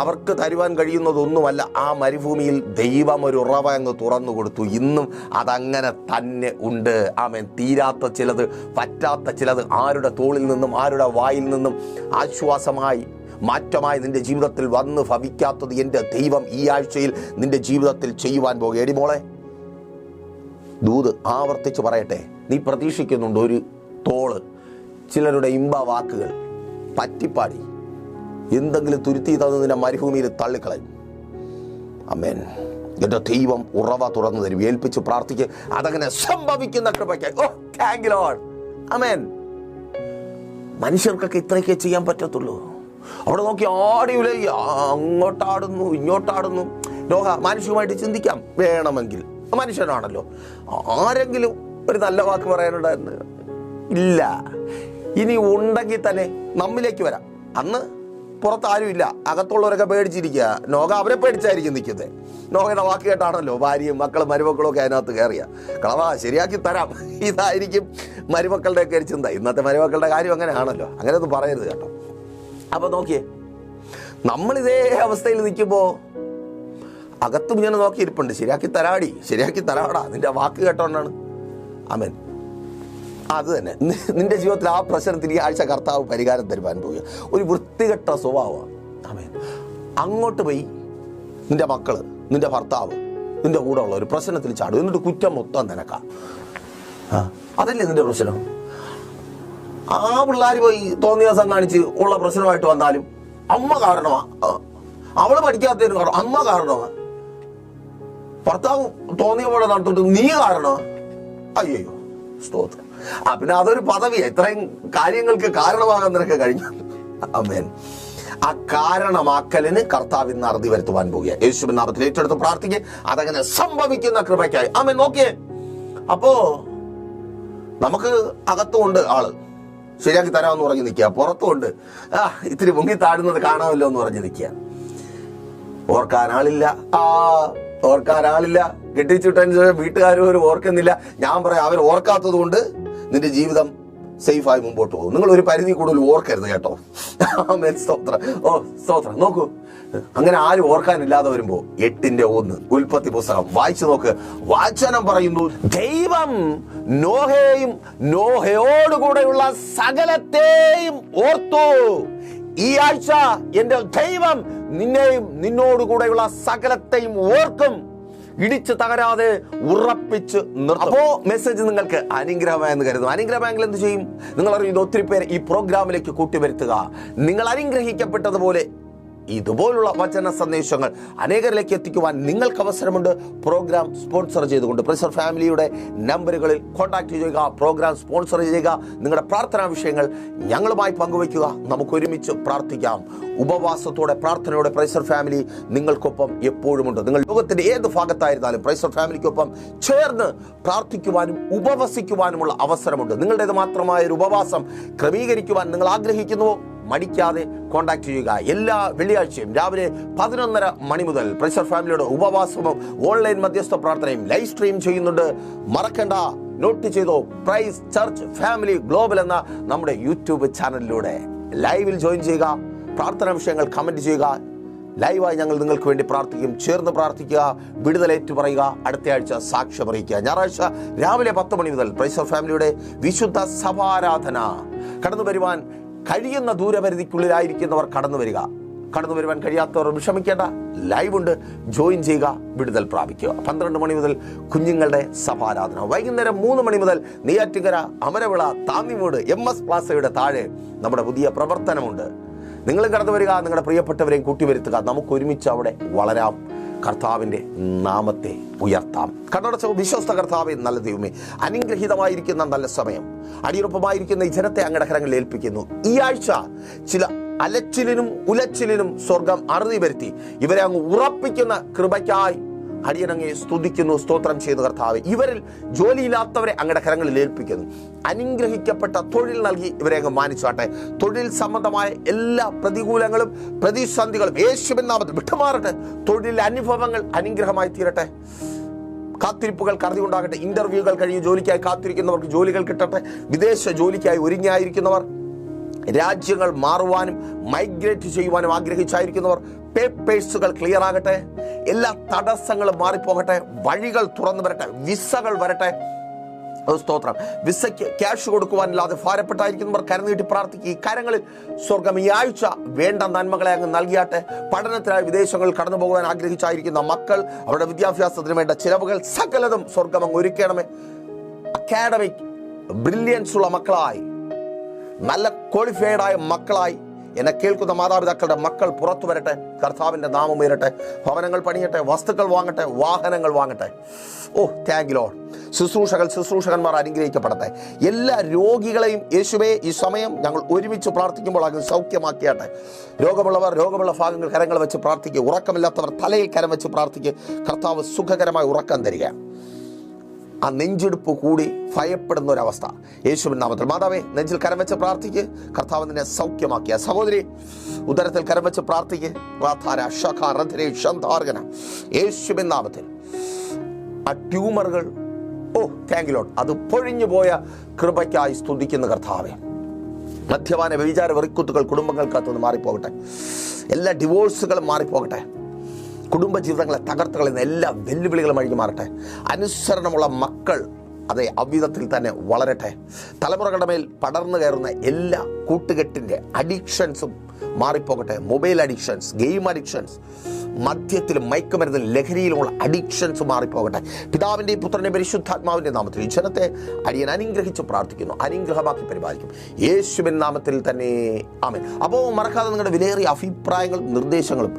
അവർക്ക് തരുവാൻ കഴിയുന്നതൊന്നുമല്ല. ആ മരുഭൂമിയിൽ ദൈവം ഒരു ഉറവ അങ്ങ് തുറന്നു കൊടുത്തു. ഇന്നും അതങ്ങനെ തന്നെ ഉണ്ട്. ആമേൻ. തീരാത്ത ചിലത്, പറ്റാത്ത ചിലത് ആരുടെ തോളിൽ നിന്നും ആരുടെ വായിൽ നിന്നും ആശ്വാസമായി മാറ്റമായി നിന്റെ ജീവിതത്തിൽ വന്ന് ഭവിക്കാത്തത് എൻ്റെ ദൈവം ഈ ആഴ്ചയിൽ നിന്റെ ജീവിതത്തിൽ ചെയ്യുവാൻ പോകുക. എടി മോളെ, ദൂത് ആവർത്തിച്ച് പറയട്ടെ, നീ പ്രതീക്ഷിക്കുന്നുണ്ട് ഒരു തോള്, ചിലരുടെ ഇമ്പ വാക്കുകൾ പറ്റിപ്പാടി എന്തെങ്കിലും തുരുത്തി തന്ന് നിന്നെ മരുഭൂമിയിൽ തള്ളിക്കളയും. ആമേൻ. എൻ്റെ ദൈവം ഉറവ തുറന്നു തരും. ഏൽപ്പിച്ച് പ്രാർത്ഥിക്കുക, അതങ്ങനെ സംഭവിക്കുന്ന കൃപയ്ക്ക്. ഓ, താങ്ക് യു ലോർഡ്. ആമേൻ. മനുഷ്യർക്കൊക്കെ ഇത്രയൊക്കെ ചെയ്യാൻ പറ്റത്തുള്ളൂ. അവിടെ നോക്കി ആടി ഉലയുക, അങ്ങോട്ടാടുന്നു ഇങ്ങോട്ടാടുന്നു. മാനുഷികമായിട്ട് ചിന്തിക്കാം വേണമെങ്കിൽ, മനുഷ്യനാണല്ലോ. ആരെങ്കിലും ഒരു നല്ല വാക്ക് പറയാനുണ്ടായിരുന്നു? ഇല്ല. ഇനി ഉണ്ടെങ്കിൽ തന്നെ നമ്മിലേക്ക് വരാം. അന്ന് പുറത്താരുമില്ല, അകത്തുള്ളവരൊക്കെ പേടിച്ചിരിക്കുക. നോഹ അവരെ പേടിച്ചായിരിക്കും നിൽക്കുന്നത്. നോഹയുടെ വാക്ക് കേട്ടാണല്ലോ ഭാര്യയും മക്കളും മരുമക്കളും ഒക്കെ അതിനകത്ത് കയറിയ. കളവാ, ശരിയാക്കി തരാം, ഇതായിരിക്കും മരുമക്കളുടെയൊക്കെ ഒരു ചിന്ത. ഇന്നത്തെ മരുമക്കളുടെ കാര്യം അങ്ങനെയാണല്ലോ. അങ്ങനെയൊന്നും പറയരുത് കേട്ടോ. അപ്പൊ നോക്കിയേ, നമ്മളിതേ അവസ്ഥയിൽ നിൽക്കുമ്പോൾ അകത്തും ഇങ്ങനെ നോക്കിയിരിപ്പുണ്ട്. ശരിയാക്കി തരാടാ, നിന്റെ വാക്ക് കേട്ടോണ്ടാണ്. ആമേൻ. അത് തന്നെ നിന്റെ ജീവിതത്തിൽ ആ പ്രശ്നത്തിന് ഈ ആഴ്ച കർത്താവ് പരിഹാരം തരുവാൻ പോവുക. ഒരു വൃത്തികെട്ട സ്വഭാവമാണ്. ആമേൻ. അങ്ങോട്ട് പോയി നിന്റെ മക്കള്, നിന്റെ ഭർത്താവ്, നിന്റെ കൂടെ ഉള്ള ഒരു പ്രശ്നത്തിൽ ചാടും. എന്നിട്ട് കുറ്റം മൊത്തം നിനക്കാ. അതല്ലേ നിന്റെ പ്രശ്നം? ആ പിള്ളേർ പോയി തോന്നിയ ദിവസം കാണിച്ച് ഉള്ള പ്രശ്നമായിട്ട് വന്നാലും അമ്മ കാരണമാ. അവള് പഠിക്കാത്തതിന് കാരണം അമ്മ കാരണമാ. ഭർത്താവ് തോന്നിയ പോലെ നടത്തിട്ട് നീ കാരണമാ. അയ്യോ, സ്തോത്രം. പിന്നെ അതൊരു പദവിയാ. ഇത്രയും കാര്യങ്ങൾക്ക് കാരണമാകാൻ നിനക്ക് കഴിഞ്ഞു. ആമേൻ. ആ കാരണമാക്കലിന് കർത്താവ് ഇന്ന് അറുതി വരുത്തുവാൻ പോകുക. യേശുവിൻ നാമത്തിൽ ഏറ്റെടുത്ത് പ്രാർത്ഥിക്കുക, അതങ്ങനെ സംഭവിക്കുന്ന കൃപയ്ക്കായി. ആമേൻ. നോക്കിയേ, അപ്പോ നമുക്ക് അകത്തുമുണ്ട് ആള്, ശരിയാക്കി തരാമെന്ന് പറഞ്ഞ് നിൽക്കുക. പുറത്തുമുണ്ട്, ഇത്തിരി മുങ്ങി താടുന്നത് കാണാമല്ലോ എന്ന് പറഞ്ഞ് നിൽക്കുക. ഓർക്കാനാളില്ല. കെട്ടിച്ചിട്ട വീട്ടുകാരും ഒരു ഓർക്കുന്നില്ല. ഞാൻ പറയാം, അവർ ഓർക്കാത്തത് കൊണ്ട് നിന്റെ ജീവിതം സേഫായി മുമ്പോട്ട് പോകും. നിങ്ങൾ ഒരു പരിധി കൂടുതൽ ഓർക്കരുത് കേട്ടോ. ആമേൻ, സ്തോത്രം. ഓ സ്തോത്രം. നോക്കൂ, അങ്ങനെ ആരും ഓർക്കാനില്ലാതെ വരുമ്പോ 8:1 ഉൽപ്പത്തി പുസ്തകം വായിച്ചു നോക്ക്. വചനം പറയുന്നു, ദൈവം നോഹയെയും നോഹയോടുകൂടെയുള്ള സകലത്തെയും ഓർത്തു. ഈ ആഴ്ച എന്റെ ദൈവം നിന്നെയും നിന്നോടുകൂടെയുള്ള സകലത്തെയും ഓർക്കും, ഇടിച്ച് തകരാതെ ഉറപ്പിച്ച് നിർത്തും. അപ്പോ മെസ്സേജ് നിങ്ങൾക്ക് അനുഗ്രഹമായെന്ന് കരുതും. അനുഗ്രഹമായെങ്കിൽ എന്ത് ചെയ്യും? നിങ്ങൾ അറിയുന്ന ഒത്തിരി പേര് ഈ പ്രോഗ്രാമിലേക്ക് കൂട്ടിവരുത്തുക. നിങ്ങൾ അനുഗ്രഹിക്കപ്പെട്ടതുപോലെ ഇതുപോലുള്ള വചന സന്ദേശങ്ങൾ അനേകരിലേക്ക് എത്തിക്കുവാൻ നിങ്ങൾക്ക് അവസരമുണ്ട്. പ്രോഗ്രാം സ്പോൺസർ ചെയ്തുകൊണ്ട് പ്രൈസർ ഫാമിലിയുടെ നമ്പറുകളിൽ കോൺടാക്ട് ചെയ്യുക, പ്രോഗ്രാം സ്പോൺസർ ചെയ്യുക. നിങ്ങളുടെ പ്രാർത്ഥനാ വിഷയങ്ങൾ ഞങ്ങളുമായി പങ്കുവയ്ക്കുക. നമുക്ക് ഒരുമിച്ച് പ്രാർത്ഥിക്കാം. ഉപവാസത്തോടെ, പ്രാർത്ഥനയോടെ പ്രൈസർ ഫാമിലി നിങ്ങൾക്കൊപ്പം എപ്പോഴുമുണ്ട്. നിങ്ങൾ ലോകത്തിന്റെ ഏത് ഭാഗത്തായിരുന്നാലും പ്രൈസർ ഫാമിലിക്കൊപ്പം ചേർന്ന് പ്രാർത്ഥിക്കുവാനും ഉപവസിക്കുവാനുമുള്ള അവസരമുണ്ട്. നിങ്ങളുടേത് മാത്രമായ ഒരു ഉപവാസം ക്രമീകരിക്കുവാൻ നിങ്ങൾ ആഗ്രഹിക്കുന്നുവോ? മടിക്കാതെ കോൺടാക്ട് ചെയ്യുക. എല്ലാ വെള്ളിയാഴ്ചയും രാവിലെ 11:30 മണി മുതൽ പ്രൈസർ ഫാമിലിയുടെ ഉപവാസവും ഓൺലൈൻ മധ്യസ്ഥ പ്രാർത്ഥനയും ലൈവ് സ്ട്രീം ചെയ്യുന്നുണ്ട്. മറക്കണ്ട, നോട്ട് ചെയ്തോ. പ്രൈസ് ചർച്ച് ഫാമിലി ഗ്ലോബൽ എന്ന നമ്മുടെ യൂട്യൂബ് ചാനലിലൂടെ ലൈവിൽ ജോയിൻ ചെയ്യുക. പ്രാർത്ഥനാ വിഷയങ്ങൾ കമന്റ് ചെയ്യുക. ലൈവായി ഞങ്ങൾ നിങ്ങൾക്ക് വേണ്ടി പ്രാർത്ഥിക്കും. ചേർന്ന് പ്രാർത്ഥിക്കുക, വിടുതലേറ്റു പറയുക. അടുത്ത ആഴ്ച സാക്ഷ്യം അറിയിക്കുക. ഞായറാഴ്ച രാവിലെ 10 മണി മുതൽ പ്രൈസർ ഫാമിലിയുടെ വിശുദ്ധ സഭാരാധന. കടന്നു വരുവാൻ കഴിയുന്ന ദൂരപരിധിക്കുള്ളിലായിരിക്കുന്നവർ കടന്നു വരുവാൻ കഴിയാത്തവർ വിഷമിക്കേണ്ട. ലൈവ് ഉണ്ട്, ജോയിൻ ചെയ്യുക, വിടുതൽ പ്രാപിക്കുക. 12 മണി മുതൽ കുഞ്ഞുങ്ങളുടെ സഭാരാധന. വൈകുന്നേരം 3 മണി മുതൽ നെയ്യാറ്റിൻകര, അമരവിള, താന്നിമൂട് MS പ്ലാസയുടെ താഴെ നമ്മുടെ പുതിയ പ്രവർത്തനമുണ്ട്. നിങ്ങളും കടന്നു വരിക, നിങ്ങളുടെ പ്രിയപ്പെട്ടവരെയും കൂട്ടിവരുത്തുക. നമുക്ക് ഒരുമിച്ച് അവിടെ വളരാം, കർത്താവിൻ്റെ നാമത്തെ ഉയർത്താം. കണ്ണടച്ച വിശ്വസ്ത കർത്താവേ, നല്ല ദൈവമേ, അനുഗ്രഹീതമായിരിക്കുന്ന നല്ല സമയം, അടിയുറപ്പമായിരിക്കുന്ന ഈ ജനത്തെ അങ്ങയുടെ കരങ്ങളിൽ ഏൽപ്പിക്കുന്നു. ഈ ആഴ്ച ചില അലച്ചിലിനും ഉലച്ചിലിനും സ്വർഗം അറുതി വരുത്തി ഇവരെ അങ്ങ് ഉറപ്പിക്കുന്ന കൃപയ്ക്കായി അടിയനങ്ങയെ സ്തുതിക്കുന്നു, സ്തോത്രം ചെയ്യുന്നു കർത്താവേ. ഇവരിൽ ജോലിയില്ലാത്തവരെ അങ്ങയുടെ കരങ്ങളിൽ ഏൽപ്പിക്കുന്നു. അനുഗ്രഹിക്കപ്പെട്ട തൊഴിൽ നൽകി ഇവരെ അങ്ങ് മാനിച്ചാട്ടെ. തൊഴിൽ സംബന്ധമായ എല്ലാ പ്രതികൂലങ്ങളും പ്രതിസന്ധികളും യേശുവിൻ നാമത്തിൽ വിട്ടുമാറട്ടെ. തൊഴിൽ അനുഭവങ്ങൾ അനുഗ്രഹമായി തീരട്ടെ. കാത്തിരിപ്പുകൾ കരുതിയുണ്ടാകട്ടെ. ഇന്റർവ്യൂകൾ കഴിഞ്ഞ് ജോലിക്കായി കാത്തിരിക്കുന്നവർക്ക് ജോലികൾ കിട്ടട്ടെ. വിദേശ ജോലിക്കായി ഒരുങ്ങിയായിരിക്കുന്നവർ, രാജ്യങ്ങൾ മാറുവാനും മൈഗ്രേറ്റ് ചെയ്യുവാനും ആഗ്രഹിച്ചായിരിക്കുന്നവർ, പേപ്പേഴ്സുകൾ ക്ലിയർ ആകട്ടെ. എല്ലാ തടസ്സങ്ങളും മാറിപ്പോകട്ടെ. വഴികൾ തുറന്നു വരട്ടെ. വിസകൾ വരട്ടെ. സ്തോത്രം. വിസയ്ക്ക് ക്യാഷ് കൊടുക്കുവാനില്ലാതെ ഭാരപ്പെട്ടായിരിക്കുന്നവർ കരനീട്ടി പ്രാർത്ഥിക്കുക. ഈ കരങ്ങളിൽ സ്വർഗം ഈ ആഴ്ച വേണ്ട നന്മകളെ അങ്ങ് നൽകിയാട്ടെ. പഠനത്തിനായി വിദേശങ്ങളിൽ കടന്നു പോകുവാൻ ആഗ്രഹിച്ചായിരിക്കുന്ന മക്കൾ, അവരുടെ വിദ്യാഭ്യാസത്തിന് വേണ്ട ചിലവുകൾ സകലതും സ്വർഗം അങ്ങ് ഒരുക്കണമേ. അക്കാഡമിക് ബ്രില്യൻസ് ഉള്ള മക്കളായി, നല്ല ക്വാളിഫൈഡ് ആയ മക്കളായി എന്നെ കേൾക്കുന്ന മാതാപിതാക്കളുടെ മക്കൾ പുറത്തു വരട്ടെ. കർത്താവിൻ്റെ നാമം ഉയരട്ടെ. ഭവനങ്ങൾ പണിയട്ടെ, വസ്തുക്കൾ വാങ്ങട്ടെ, വാഹനങ്ങൾ വാങ്ങട്ടെ. ഓ താങ്ക് യു ലോർഡ്. ശുശ്രൂഷകന്മാർ അനുഗ്രഹിക്കപ്പെടട്ടെ. എല്ലാ രോഗികളെയും യേശുവേ ഈ സമയം ഞങ്ങൾ ഒരുമിച്ച് പ്രാർത്ഥിക്കുമ്പോൾ അങ്ങ് സൗഖ്യമാക്കിയാട്ടെ. രോഗമുള്ളവർ രോഗമുള്ള ഭാഗങ്ങൾ കരങ്ങൾ വെച്ച് പ്രാർത്ഥിക്കുക. ഉറക്കമില്ലാത്തവർ തലയിൽ കരം വെച്ച് പ്രാർത്ഥിക്കുക. കർത്താവ് സുഖകരമായ ഉറക്കം തരിക. ആ നെഞ്ചെടുപ്പ് കൂടി ഭയപ്പെടുന്ന ഒരവസ്ഥ യേശുവിൻ നാമത്തിൽ. മാതാവേ, നെഞ്ചിൽ കരം വെച്ച് പ്രാർത്ഥിക്ക്. കർത്താവ് നിന്നെ സൗഖ്യമാക്കിയ സഹോദരി, ഉദരത്തിൽ കരം വെച്ച് പ്രാർത്ഥിക്ക്. യേശുവിൻ നാമത്തിൽ ആ ട്യൂമറുകൾ, ഓ താങ്ക് യു ലോർഡ്, അത് പൊഴിഞ്ഞു പോയ കൃപയ്ക്കായി സ്തുതിക്കുന്ന കർത്താവേ. മദ്യപാന വ്യഭിചാര വെറിക്കുത്തുകൾ കുടുംബങ്ങൾക്കകത്തുനിന്ന് മാറിപ്പോകട്ടെ. എല്ലാ ഡിവോഴ്സുകളും മാറിപ്പോകട്ടെ. കുടുംബജീവിതങ്ങളെ തകർത്തുകളയുന്ന എല്ലാ വെല്ലുവിളികളും അഴിഞ്ഞു മാറട്ടെ. അനുസരണമുള്ള മക്കൾ അതേ അവിധത്തിൽ തന്നെ വളരട്ടെ. തലമുറകളുടെ മേൽ പടർന്നു കയറുന്ന എല്ലാ കൂട്ടുകെട്ടിൻ്റെ അഡിക്ഷൻസും മാറിപ്പോകട്ടെ. മൊബൈൽ അഡിക്ഷൻസ്, ഗെയിം അഡിക്ഷൻസ്, മദ്യത്തിലും മയക്കുമരുന്നിലും ലഹരിയിലുമുള്ള അഡിക്ഷൻസ് മാറിപ്പോകട്ടെ. പിതാവിൻ്റെയും പുത്രൻ്റെയും പരിശുദ്ധാത്മാവിൻ്റെ നാമത്തിൽ ഈ ജനത്തെ അടിയൻ അനുഗ്രഹിച്ച് പ്രാർത്ഥിക്കുന്നു. അനുഗ്രഹമാക്കി പരിപാലിക്കും യേശുവിൻ നാമത്തിൽ തന്നെ, ആമേൻ. അപ്പോൾ മറക്കാതെ നിങ്ങളുടെ വിലയേറിയ അഭിപ്രായങ്ങളും നിർദ്ദേശങ്ങളും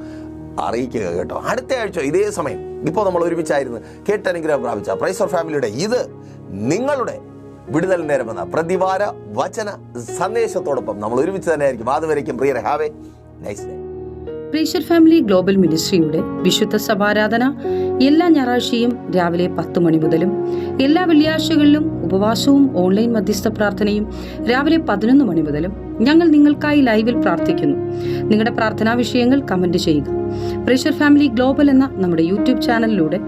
അറിയിക്കുക കേട്ടോ. അടുത്ത ആഴ്ച ഇതേ സമയം ഇപ്പോൾ നമ്മൾ ഒരുമിച്ചായിരുന്നു കേട്ടനുഗ്രഹം പ്രാപിച്ച പ്രൈസർ ഫാമിലിയുടെ ഇത് നിങ്ങളുടെ വിടുതൽ നേരമെന്ന പ്രതിവാര വചന സന്ദേശത്തോടൊപ്പം നമ്മൾ ഒരുമിച്ച് തന്നെ ആയിരിക്കും. അതുവരേക്കും പ്രിയരെ, have a nice day. Praiser family global മിനിസ്ട്രിയുടെ വിശുദ്ധ സഭാരാധന എല്ലാ ഞായറാഴ്ചയും രാവിലെ 10 മണി മുതലും എല്ലാ വെള്ളിയാഴ്ചകളിലും ഉപവാസവും ഓൺലൈൻ മധ്യസ്ഥ പ്രാർത്ഥനയും രാവിലെ 11 മണി മുതലും ഞങ്ങൾ നിങ്ങൾക്കായി ലൈവിൽ പ്രാർത്ഥിക്കുന്നു. നിങ്ങളുടെ പ്രാർത്ഥനാ വിഷയങ്ങൾ കമന്റ് ചെയ്യുക. പ്രൈസർ ഫാമിലി ഗ്ലോബൽ എന്ന നമ്മുടെ യൂട്യൂബ് ചാനലിലൂടെ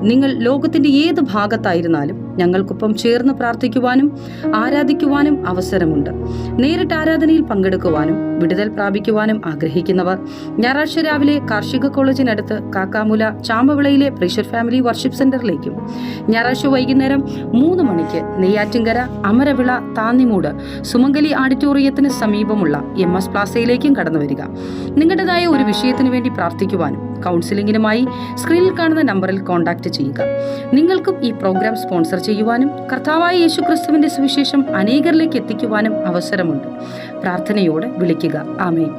നിങ്ങൾ ലോകത്തിന്റെ ഏത് ഭാഗത്തായിരുന്നാലും ഞങ്ങൾക്കൊപ്പം ചേർന്ന് പ്രാർത്ഥിക്കുവാനും ആരാധിക്കുവാനും അവസരമുണ്ട്. നേരിട്ട് ആരാധനയിൽ പങ്കെടുക്കുവാനും വിടുതൽ പ്രാപിക്കുവാനും ആഗ്രഹിക്കുന്നവർ ഞായറാഴ്ച രാവിലെ കാർഷിക കോളേജിനടുത്ത് കാക്കാമുല ചാമ്പവിളയിലെ പ്രേഷ്യർ ഫാമിലി വർഷിപ്പ് സെന്ററിലേക്കും ഞായറാഴ്ച വൈകുന്നേരം 3 മണിക്ക് നെയ്യാറ്റിൻകര അമരവിള താന്നിമൂട് സുമംഗലി ഓഡിറ്റോറിയത്തിന് സമീപമുള്ള MS പ്ലാസയിലേക്കും കടന്നു വരിക. നിങ്ങളുടേതായ ഒരു വിഷയത്തിന് വേണ്ടി പ്രാർത്ഥിക്കുവാനും കൗൺസിലിംഗിനുമായി സ്ക്രീനിൽ കാണുന്ന നമ്പറിൽ കോൺടാക്ട് ചെയ്യുക. നിങ്ങൾക്കും ഈ പ്രോഗ്രാം സ്പോൺസർ ചെയ്യുവാനും കർത്താവായ യേശുക്രിസ്തുവിന്റെ സുവിശേഷം അനേകരിലേക്ക് എത്തിക്കുവാനും അവസരമുണ്ട്. പ്രാർത്ഥനയോടെ വിളിക്കുക. ആമേൻ.